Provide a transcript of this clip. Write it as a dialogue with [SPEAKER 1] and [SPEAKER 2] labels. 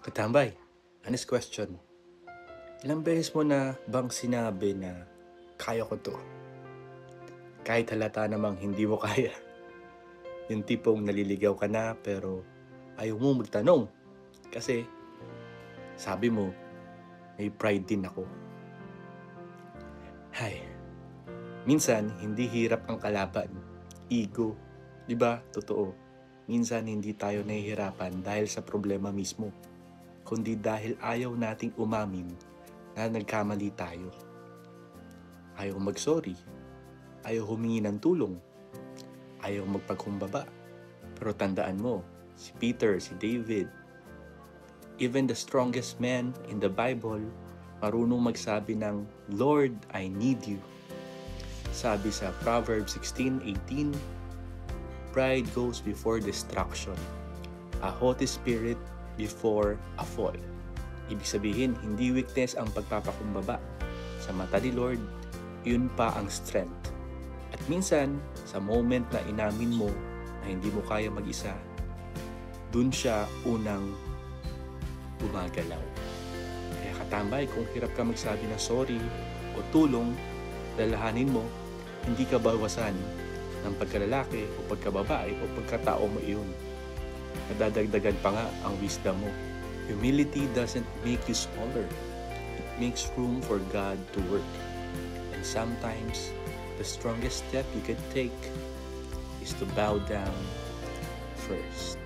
[SPEAKER 1] Katambay, honest question. Ilang beses mo na bang sinabi na kaya ko to? Kahit halata namang hindi mo kaya. Yung tipong naliligaw ka na pero ayaw mo magtanong. Kasi sabi mo, may pride din ako. Hay, minsan hindi hirap ang kalaban. Ego. Diba? Totoo. Minsan hindi tayo nahihirapan dahil sa problema mismo, kundi dahil ayaw nating umamin na nagkamali tayo. Ayaw mag-sorry. Ayaw humingi ng tulong. Ayaw magpagkumbaba. Pero tandaan mo, si Peter, si David, even the strongest man in the Bible, marunong magsabi ng, Lord, I need you. Sabi sa Proverbs 16:18, pride goes before destruction, a haughty spirit before a fall. Ibig sabihin, hindi weakness ang pagpapakumbaba. Sa mata ni Lord, yun pa ang strength. At minsan, sa moment na inamin mo na hindi mo kaya mag-isa, dun siya unang gumagalaw. Kaya katambay, kung hirap ka magsabi na sorry o tulong, lalahanin mo, hindi ka bawasan ng pagkalalaki o pagkababae o pagkatao mo iyon. Nadadagdagan pa nga ang wisdom mo. Humility doesn't make you smaller. It makes room for God to work. And sometimes, the strongest step you can take is to bow down first.